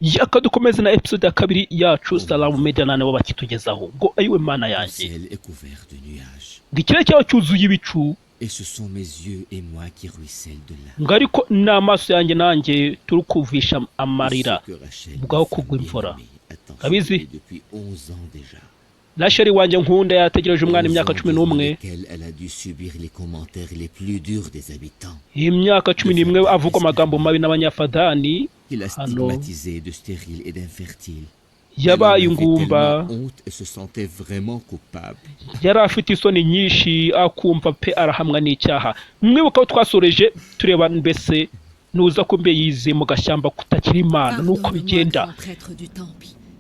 yakadukomeza na episode ya kabiri yacu Salamu Media nabo bakitugezaho ngo ayiwe mana yanjye ngikire cyaho cyuzuye ibicu ngo ariko n'amaso yanjye nanjye turi kuvisha amarira bwaho kugwa imvura abizi Rachel wanjye nkunda yategereje umwana imyaka 11 imyaka 11 avuga amagambo mabi n'abanyafadani hano yabaye ingumba yari afite isoni nyinshi akumva pe arahamwa n'icyaha mwibuka twasoreje tureba mbese nuza ko mbe yize mu gashyamba kutakira Imana nuko bigenda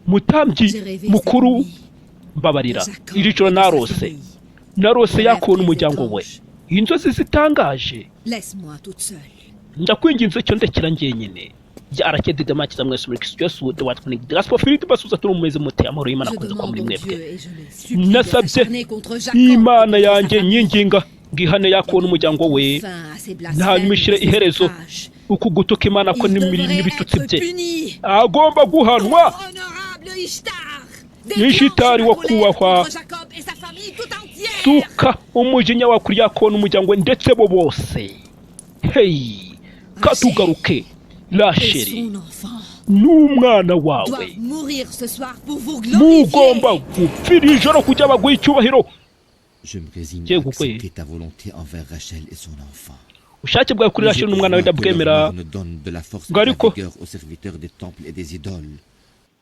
mutambyi mukuru mbabarira iri joro narose yakubona umuryango we inzozi zitangaje ndakwinginze cyo ndekera ngenyine arakedide makiza mwese muri Kristo Yesu de watwani gospel filit basuza turi mumeze mute amahoro y'Imana kuza kwa muri mwebwe nasabye Imana yanjye nyinginga ngihane yakubona umuryango we ntanyumishire iherezo uku gutuka Imana ko n'ibitutsi bye agomba guhanwa Ishitari wo kubahwa suka umujinya wa kuri yakona umuryango ndetse bo bose hey katugaruke Rachel n'umwana wawe mugomba gupfira ijoro kujya baguha icyubahiro ushake bwawe kuri Rachel n'umwana we ndabwemera ngo ariko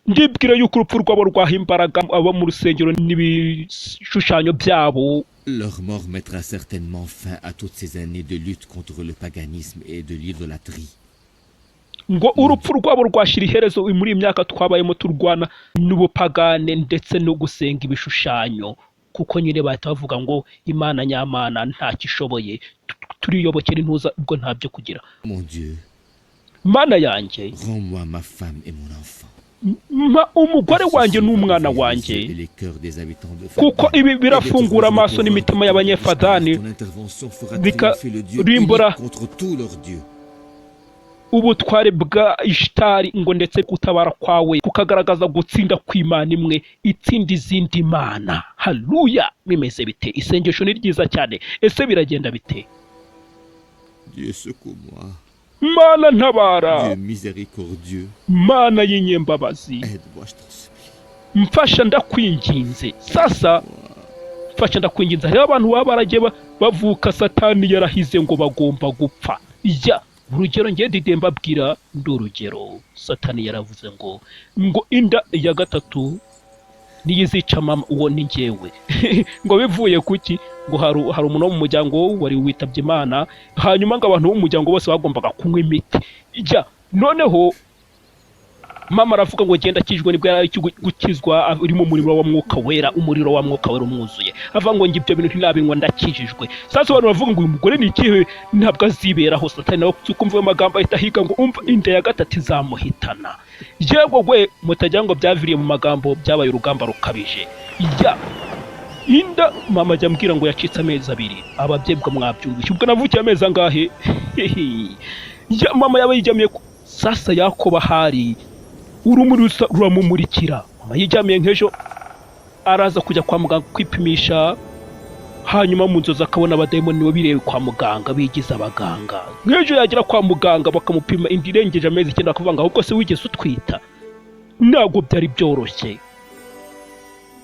ndibwira yuko urupfu rwabo rwaha imbaraga abo mu rusengero n'ibishushanyo byabo. Leur mort mettra certainement fin à toutes ces années de lutte contre le paganisme et de l'idolâtrie. Ngo urupfu rwabo rwashira iherezo muri imyaka twabayemo turwana n'ubupagane ndetse no gusenga ibishushanyo kuko nyine bahita bavuga ngo Imana nyamana nta kishoboye turiyobokera intuza ubwo ntabyo kugira. Mon Dieu, Mana yanjye, rends-moi ma femme et mon enfant. Umugore wanjye n'umwana wanjye kuko ibi birafungura amaso n'imitima y'abanyefadani bikarimbura ubutware bwa Ishitari ngo ndetse gutabara kwawe kukagaragaza gutsinda kw'Imana imwe itsinda izindi mana. Haleluya! Bimeze bite? Isengesho ni ryiza cyane. Ese biragenda bite? Dieu secours-moi. Mana ntabara, Dieu miséricordieux, Mana y'inyembabazi, aide-moi, je t'en supplie. Mfasha ndakwinginze. Sasa mfasha ndakwinginze. Hari abantu baba baragiye bavuka Satani yarahize ngo bagomba gupfa. Ijya urugero ngiye didemba bwira ndurugero. Satani yaravuze ngo inda ya gatatu niyizica mama uwo ni ngewe. Ngo bivuye kuki ngo hari umuntu wo mu muryango wari witabye Imana hanyuma ngo abantu bo mu muryango bose bagombaga kunywa imiti. Ijya noneho mama aravuga ngo genda kijwe nibwo yari gukizwa uri mu muriro wa mwuka wera, umuriro wa mwuka wera umwuzuye. Ava ngo ngibyo bintu ntilabinywa ndakijijwe. Sasa abantu bavuga ngo uyu mugore ni ikihe ntabwo aziberaho. Satani nawe kumva amagambo ahita higa ngo umva inda ya gatatu izamuhitana. Yego gwe mutajya ngo byaviriye mu magambo byabaye urugamba rukabije. Ijya inda mama ajya mbwira ngo yacitse amezi 2 ababyeyi bwa mwabyumvishe ubwo navukiye amezi angahe. Ya mama yabayijyamiye sasa Yakoba hari urumuri ruramumurikira. Mama yijyamiye nk'ejo araza kujya kwa muganga kwipimisha hanyuma mu nzozi akabona abadayimoni nibo birebe kwa muganga bigize abaganga. Nk'ejo yagira kwa muganga bakamupima indi irengeje amezi 9 akavanga ahubwo se wigeze utwita. Ntabwo byari byoroshye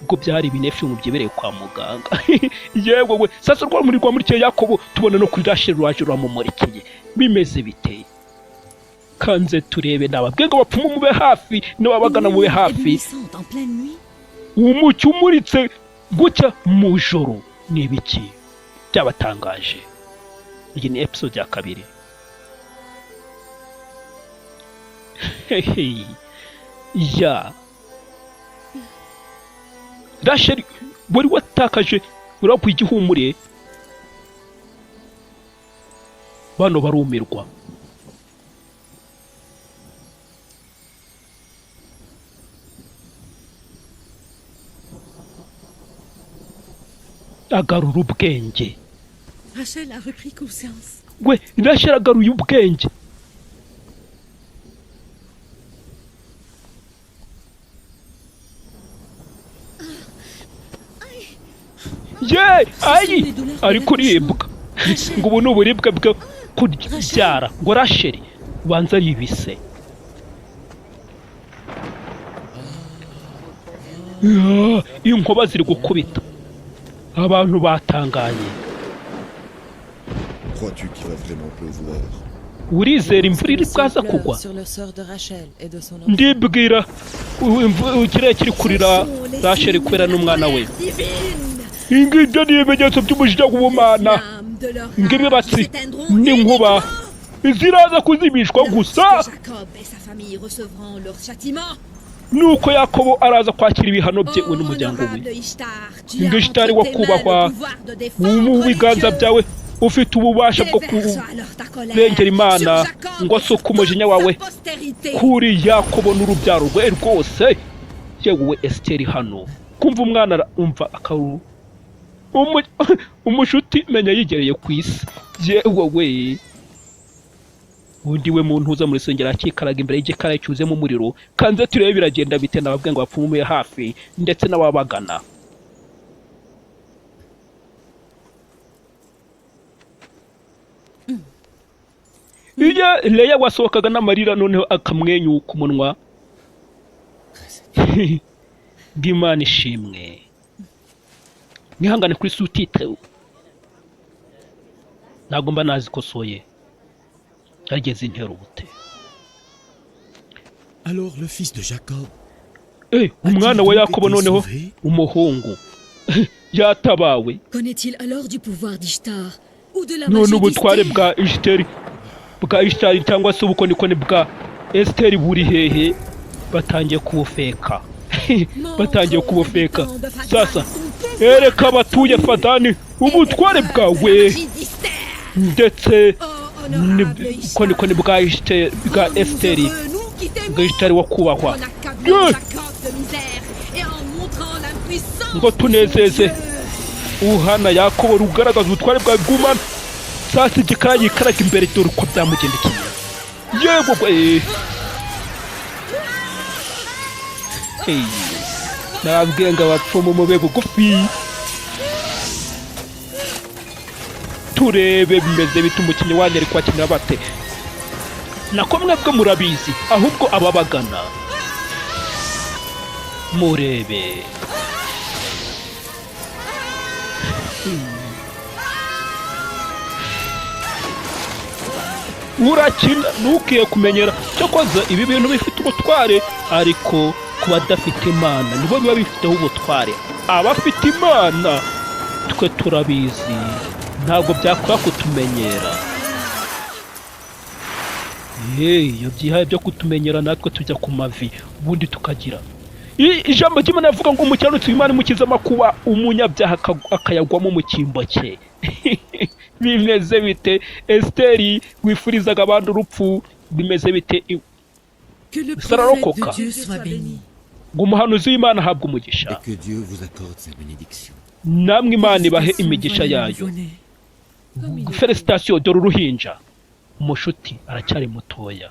ubwo byari binefi mu byebereye kwa muganga. Yego gwe sasa rwa muri Yakobo tubona no kuri Rachel waje ramumurikiye. Bimeze biteye kanze turebe nababwe ngo bapfumu mube hafi n'ababagana mube hafi. Umucyo umuritse gucya mu joro ni ibiki byabatangaje. Iyi ni episode ya kabiri. Ya Rachel wari watakaje urapfa igihumure bano barumirwa. Agarura ubwenge. Rachel a repris conscience. We Rachel agaruye ubwenge. ye ayi ari kuribwa ngo ubu ni uburibwe bwo kubyara ngo Rachel ubanza yibise. Inkuba ziri gukubita abantu batangaye. Crois-tu qu'il va vraiment pleuvoir? Urizera imvura iri bwaza kugwa? Sur le sort de Rachel et de son enfant. Ndibwira ikirere kiri kurira Rachel kubera n'umwana we. Ingibyo ni ibimenyetso by'umujinya w'ubumana. Ng'ibibatsi n'inkuba ziraza kuzimishwa gusa. Jacob et sa famille recevront leur châtiment. Nuko Yakobo araza kwakira ibihano bye we n'umuryango we. Ishitari wo kubahwa mu biganza byawe ufite ububasha bwo kurengera Imana ngo asuke umujinya wawe kuri Yakobo n'urubyaro rwe rwose. Yewe Esiteri hano kumva umwana umva akaru umushuti menya yigereye ku isi. Yewe we undi we muntu uza muri sengera akikaraga imbere y'igikara cyuzemo umuriro kanze turebe biragenda bite nababwe ngo bapfumuye hafi ndetse n'ababagana. Iya Leya wasohokaga n'amarira noneho akamwenyuka umunwa. Bw'Imana ishimwe. Nihangane kuri sous-titre. Ntabwo mba nazikosoye. Yageze intero bute. Alors le fils de Jacob. Umwana wa Yakobo noneho umuhungu yatabawe. Connaît-il alors du pouvoir d'Ishtar ou de la None magie ubutware d'Esther? bwa Ishtari cyangwa se ubukonikoni bwa Esiteri buri hehe? Batangiye kubufeka. Batangiye kubufeka. Sasa ereka abatuye Fadani ubutware bwawe ndetse ubukonikoni bwa Esiteri bwa Ishtari wo kubahwa. Ngo tunezeze uhana Yakobo rugaragaza ubutware bwawe bw'Imana. Sasa igikara yikaraga imbere dore uko byamugendekeye. Yego gwe nababwiye ngo abapfumu mube bugufi. Turebe bimeze bite umukinnyi wanyu ari kwakinira bate. Nako mwebwe murabizi ahubwo ababagana murebe. Urakina nukiye kumenyera cyo koza ibi bintu bifite ubutware ariko kuba adafite Imana nibo biba bifiteho ubutware. Abafite Imana twe turabizi ntabwo byakora kutumenyera. Iyo byihaye byo kutumenyera natwe tujya ku mavi ubundi tukagira. Ijambo ry'Imana yavuga ngo umukiranutsi w'Imana imukiza amakuba umunyabyaha akayagwamo mu cyimbo cye. Bimeze bite Esiteri wifurizaga abandi urupfu? Bimeze bite sararokoka ngo umuhanuzi w'Imana ahabwe umugisha? Namwe Imana ibahe imigisha yayo. Felicitation dore uruhinja. Umushuti aracyari mutoya.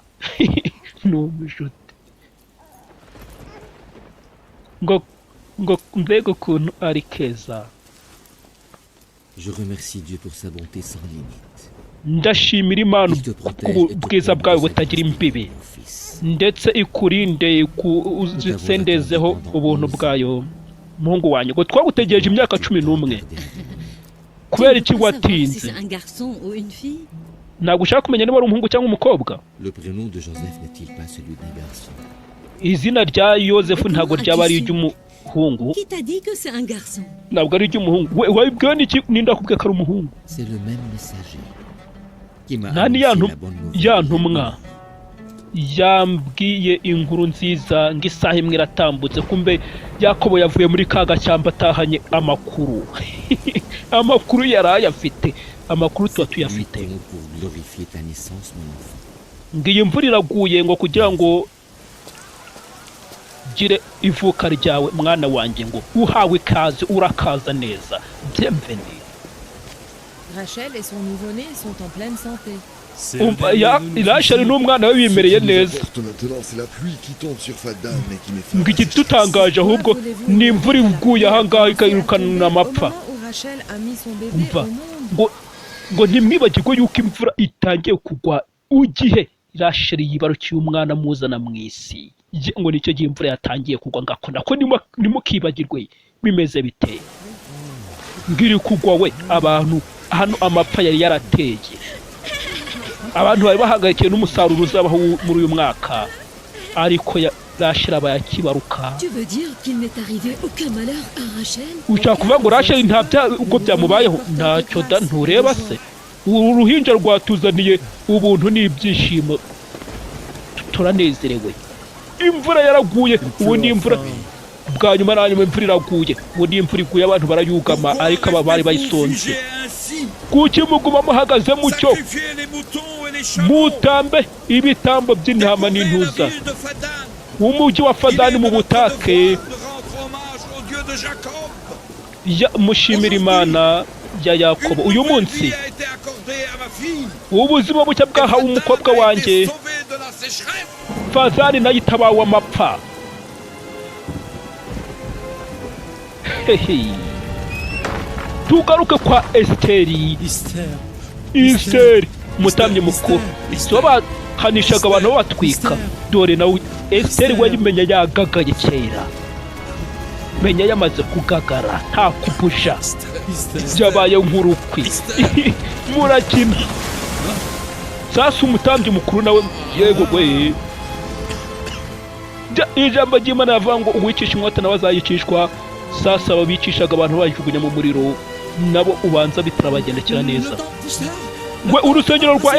N'umushuti ngo mbega ukuntu ari keza. Je remercie Dieu pour sa bonté sans limite. Ndashimira Imana ubwiza bwawe butagira imbibi ndetse ikurinde uzendezeho ubuntu bwayo muhungu wanyu ngo twagutegereje imyaka 11 kubera iki watinze? Ntabwo ushaka kumenya niba ari umuhungu cyangwa umukobwa? Le prénom de Joseph n'est-il pas celui d'un garçon? Izina rya Yosefu ntabwo ryaba ari iry'umuhungu. Qui t'a dit que c'est un garçon? Ntabwo ari iry'umuhungu. Wabibwiwe n'iki? Ninda kubwira ko ari umuhungu? C'est le même messager qui m'a Nani annoncé la bonne nouvelle. yantumwa yambwiye inkuru nziza ng'isaha imwe iratambutse kumbe Yakobo yavuye muri kaga cyamba atahanye amakuru. Amakuru yaraye afite. Amakuru tuba tuyafite. Pour glorifier ta naissance, mon enfant. Ngiye imvura iraguye ngo kugira ngo gire ivuka ryawe mwana wanjye ngo uhawe ikaze urakaza neza. Bienvenue. Rachel et son nouveau-né sont en pleine santé. Rachel n'umwana we bimereye neza. Maintenant, c'est la pluie qui tombe sur Fadan et qui met fin Ngo igitutangaje ahubwo ni imvura iguye ahangaha ikayirukana amapfa. Rachel a mis son bébé umva au monde. ngo ntimwibagirwe yuko imvura itangiye kugwa igihe Rasheli yibarukiye umwana amuzana mu isi ngo nicyo gihe imvura yatangiye kugwa ngakunda ko nimukibagirwe bimeze bite ngiri kugwa we abantu hano amapfa yari yarateye abantu bari bahagarikiye n'umusaruro uzabaho muri uyu mwaka ariko Rachel aba yakibaruka. Tu veux dire qu'il n'est arrivé aucun malheur à Rachel? ushaka kuvuga ngo Rachel nta uko byamubayeho ntacyo da ntureba se uru ruhinja rwatuzaniye ubuntu n'ibyishimo turanezerewe imvura yaraguye ubu ni imvura bwa nyuma na nyuma imvura iraguye ubu ni imvura iguye abantu barayugama ariko aba bari bayisonze kuki muguma muhagaze mucyo mutambe ibitambo by'intama n'intuza umujyi wa Fadani mu butake mushimira Imana ya Yakobo uyu munsi ubuzima bucya bwahawe umukobwa wanjye Fadani nayo itabawe amapfa. Tugaruke kwa Esiteri umutambyi mukuru so bahanishaga abantu babatwika dore nawe Esiteri wayimenya yagagaye kera menya yamaze kugagara nta kupusha byabaye nk'urukwi murakina sasa umutambyi mukuru nawe yego we ijambo ry'Imana yavuga ngo uwicisha inkota nawe azayicishwa. Sasa babicishaga abantu bajugunya mu muriro nabo ubanza bitarabagendekera neza. We urusengero rwa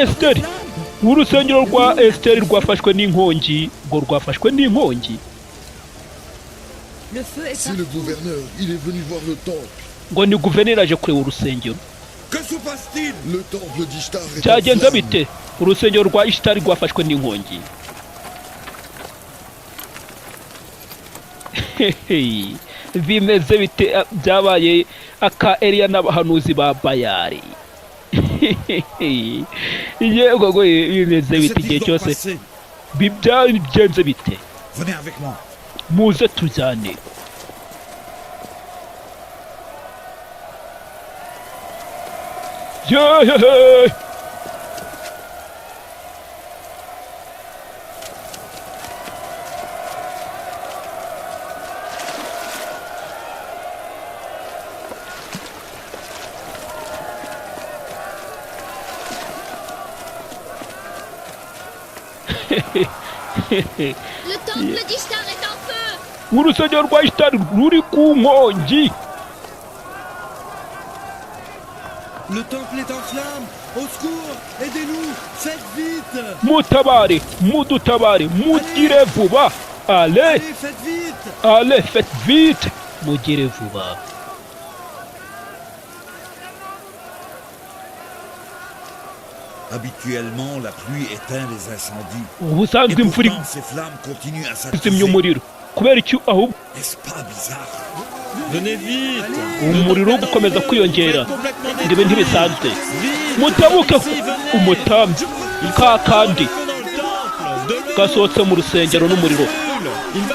Esiteri rwafashwe n'inkongi ngo rwafashwe n'inkongi. C'est le gouverneur, il est venu voir le temple. Ngo ni guverineri aje kureba urusengero. Que se passe-t-il? Le temple d'Ishtar est en Cyagenze flammes. bite urusengero rwa Ishtar rwafashwe n'inkongi. Bimeze bite byabaye aka Eliya n'abahanuzi ba Bayali. Yego go bimeze bite igihe cyose byagenze bite. Venez avec moi. Muze tujyane. Yehehe. Le temple d'Ishtar est en feu. Urusengero rwa Ishtar ruri ku nkongi. Le temple est en flammes. Au secours, aidez-nous. Faites vite. Mutabare, mudutabare, mugire vuba. Allez, Faites vite. allez, faites vite. Mugire vuba. Habituellement, la pluie éteint les incendies. Et Ubusanzwe imvura pourtant, ces flammes continuent à izimya s'attiser. umuriro. Kubera iki ahubwo N'est-ce pas bizarre? Venez vite. umuriro ugukomeza kwiyongera ngo ibi ntibisanzwe. Mutabuke umutambyi ka kandi gasohotse mu rusengero n'umuriro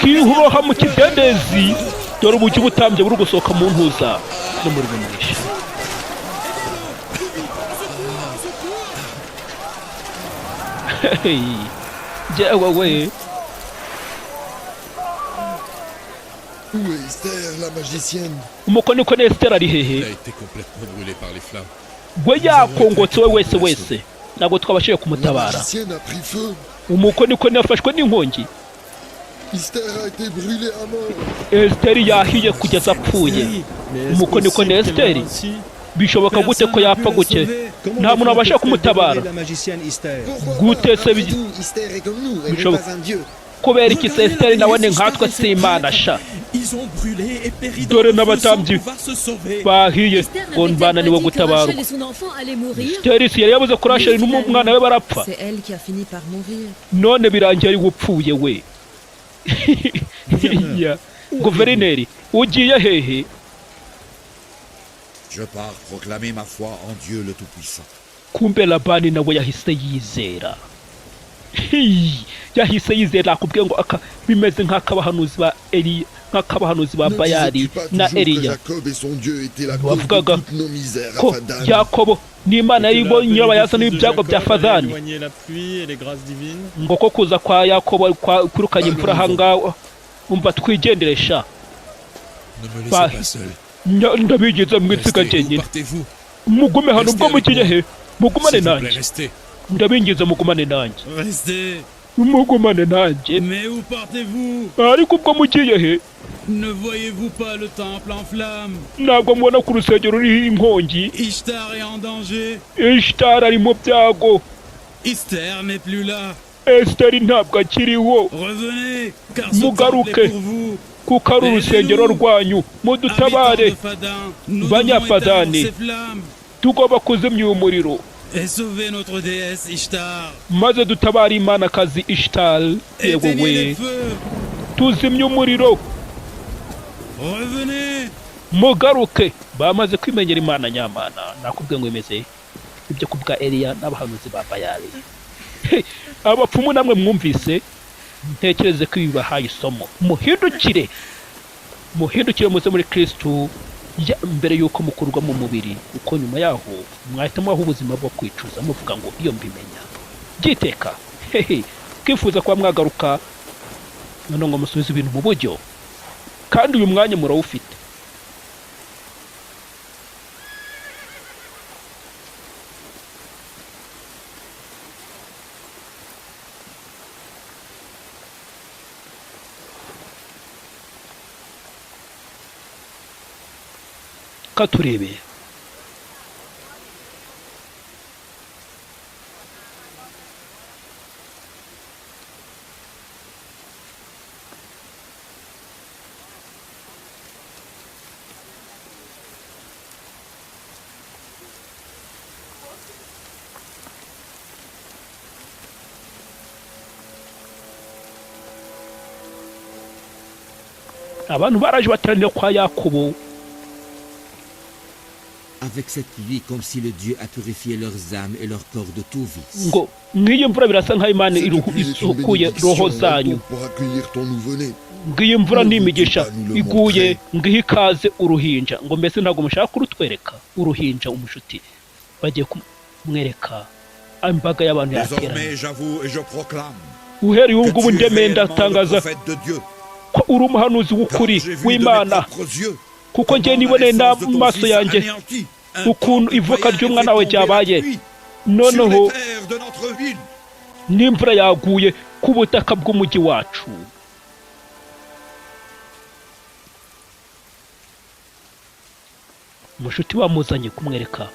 kihuroha mu kidendezi dore ubugi butambye buri gusohoka mu ntuza n'umuriro mwinshi. Jewe we Où est Esther, la magicienne? umukonikoni Esiteri ari hehe? Il a été complètement brûlé par les flammes. We yakongotse we wese ntabwo twabashije La kumutabara. magicienne a pris feu. Umukonikoni yafashwe n'inkongi. Esther a été brûlée à mort. Esiteri yahiye kugeza apfuye. Umukonikoni Esiteri bishoboka gute ko yapfa guke nta muntu abasha kumutabara? Gute se Après tout, Esther est comme nous, elle n'est Bishoboka. pas un dieu. kubera iki se Esiteri nawe ni nkatwe si Imana sha. Ils ont brûlé et péri Dore dans le feu sans n'abatambyi pouvoir se sauver. bahiye Esther ngo n'avait-elle bananiwe pas dit que gutabarwa. Rachel et son enfant allaient mourir? Esiteri si yari yabuze ko Racheli n'umwana we barapfa C'est elle qui a fini par mourir. none birangiye ari upfuye we. Ya, guverineri ugiye hehe? Je pars proclamer ma foi en Dieu le Tout-Puissant. Kumbe Labani nawe yahise yizera. Yahise yizera akubwiye ngo bimeze nk'akabahanuzi ba Eliya nk'akabahanuzi ba Ne bayali disais-tu pas na toujours que eliya Jacob et son Dieu étaient la cause wavugaga de toutes nos misères à ko Padan? yakobo n'imana y'ibyo nyirabayazana n'ibyago bya fadani la pluie et les grâces divines. ngo ko kuza kwa yakobo kwirukanye imvura ahangaha umva twigendere sha Ne me Bah, laissez pas seul. ndabigize mwisiga Restez, où jyenyine partez-vous? mugume hano Restez ubwo avec mugiye moi. he mugumane S'il vous plaît, nanjye restez. ndabingize mugumane nanjye Restez. mugumane nanjye Mais où partez-vous? ariko ubwo mugiye he Ne voyez-vous pas le temple en flammes? ntabwo mubona ku rusengero ruriho inkongi Ishtar est en danger. ishitari ari mu byago Esther n'est plus là. esiteri ntabwo akiriho Revenez, car ce Mugaruke. temple est pour vous. kuko ari urusengero rwanyu mudutabare Habitants de Fadan, nous Banyafadani. devons éteindre ces flammes tugomba kuzimya uyu muriro et sauver notre déesse Ishtar. maze dutabare imanakazi ishitari yewe Éteignez les we feux. tuzimye umuriro Revenez. mugaruke bamaze kwimenyera imana nyamana nakubwiye ngo imeze ibyo ku bwa eliya n'abahanuzi ba bayali abapfumu namwe mwumvise ntekereze ko ibi bibahaye isomo muhindukire muze muri kristu mbere y'uko mukurwa mu mubiri kuko nyuma yaho mwahita mubaho ubuzima bwo kwicuza muvuga ngo iyo mbimenya byiteka twifuza kuba mwagaruka none ngo musubize ibintu mu buryo kandi uyu mwanya murawufite katurebe abantu baraje bateranira kwa yakobo Avec cette pluie, comme si le Dieu a purifié leurs âmes et leur corps de tout vice. ngo nk'iyi mvura birasa nk'aho imana Cette pluie est une isukuye roho bénédiction zanyu pour accueillir ton nouveau-né. ngiyi mvura ni imigisha iguye ngiha ikaze uruhinja ngo mbese ntabwo mushaka kurutwereka uruhinja umushuti bagiye kumwereka imbaga y'abantu yateranye Désormais, j'avoue et je proclame uhereye ubu que ngubu tu es ndemenda réellement le atangaza prophète de Dieu. ko uri umuhanuzi Car w'ukuri j'ai vu de mes w'imana propres yeux kuko njye comment la niboneye naissance de ton n'amaso fils yanjye anéantit un ukuntu temple ivuka païen ry'umwana et wawe fait tomber la ryabaye pluie noneho sur les terres de notre ville. n'imvura yaguye ku butaka bw'umujyi wacu umushuti wamuzanye kumwereka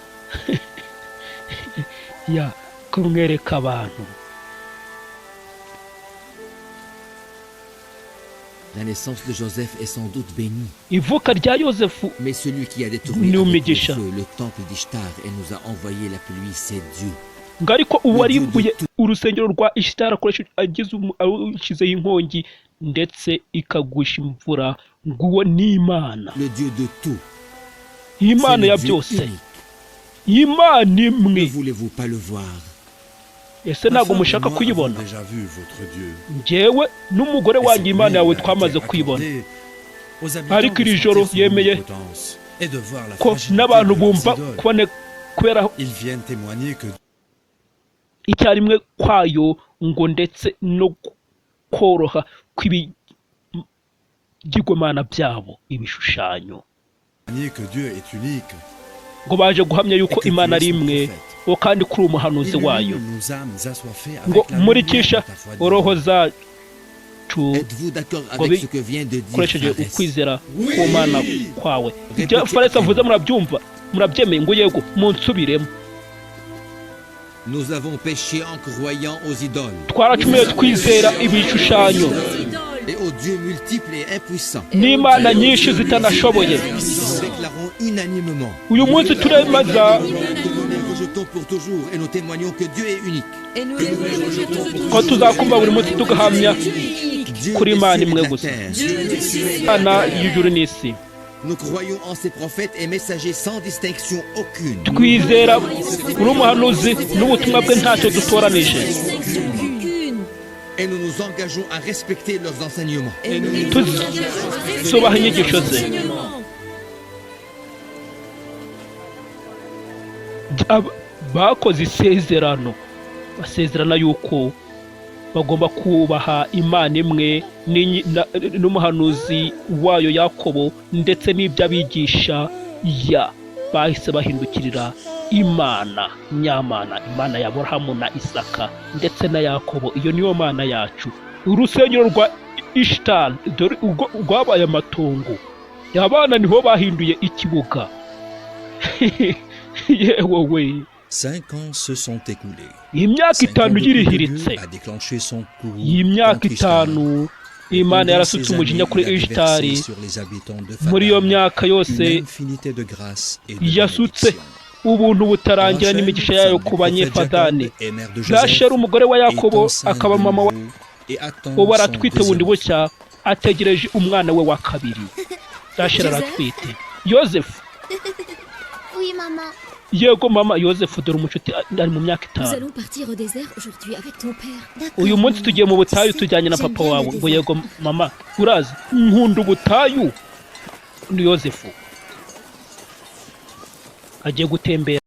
kumwereka abantu La naissance de Joseph est sans doute bénie. ivuka rya yosefu Mais celui qui a détourné Ni avec le umugisha. feu le temple d'Ishtar et nous a envoyé la pluie, c'est Dieu. ngo ariko uwarimbuye urusengero rwa ishitari ashyizeho inkongi ndetse ikagusha imvura ngo uwo ni imana Le Dieu de tout. imana C'est ya le Dieu byose unique. imana Ne imwe voulez-vous pas le voir? ese ntabwo mushaka kuyibona déjà vu votre Dieu. njyewe n'umugore wanjye imana yawe twamaze kuyibona ariko iri joro yemeye ko n'abantu bumva kubera Ils viennent témoigner que icyarimwe kwayo ngo ndetse no koroha kw'ibigirwamana byabo ibishushanyo que Dieu est unique. ngo baje guhamya yuko imana ari imwe wo kandi kuri umuhanuzi wayo ngo murikisha roho zacu Êtes-vous d'accord avec ce que vient de dire ukoresheje Pharès? ukwizera ku mana kwawe ibyo faresi avuze murabyumva murabyemeye ngo yego munsubiremo Nous avons péché en croyant aux idoles twaracumuye twizera ibishushanyo et aux dieux multiples et impuissants. n'imana nyinshi zitanashoboye Nous déclarons unanimement uyu munsi turemaza que nous les rejetons pour toujours et nous témoignons que Dieu est unique. Et nous les rejetons pour ko tuzakumva buri munsi tugahamya Dieu kuri des imana cieux et de imwe la gusa terre. imana y'ijuru n'isi Nous croyons en ces prophètes et messagers sans distinction aucune. twizera uri umuhanuzi n'ubutumwa bwe ntacyo dutoranije aucune. Et nous nous engageons à respecter leurs enseignements. tuzubaha inyigisho ze. Bakoze isezerano basezerana yuko bagomba kubaha Imana imwe n'umuhanuzi wayo Yakobo ndetse n'iby'abigisha bahise bahindukirira Imana nyamana, Imana ya Aburahamu na Isaka ndetse na Yakobo. Iyo niyo Mana yacu. Urusengero rwa Ishtar rwabaye amatongo, abana niho bahinduye ikibuga. Yewe we, 5 ans se sont écoulés. imyaka itanu yirihiritse. a déclenché son courroux Imyaka contre Ishtar. itanu Imana yarasutse umujinya kuri Ishtari. Sur les habitants de Muri iyo Fadam, myaka yose une infinité de grâce et de yasutse bénédiction. ubuntu butarangira n'imigisha yayo ku banyefadani. Rasheli umugore wa Yakobo akaba mama wa ubu aratwite bundi bucya, ategereje umwana we wa kabiri. Rasheli aratwite. Yosefu, Oui, maman. yego mama. Yosefu dore umucuti ari mu myaka Nous 5. allons partir au désert aujourd'hui avec ton père. Uyu munsi tugiye mu butayu tujyanye na papa wawe. Ngo yego mama, urazi nkunda ubutayu. Ni Yosefu agiye gutembera.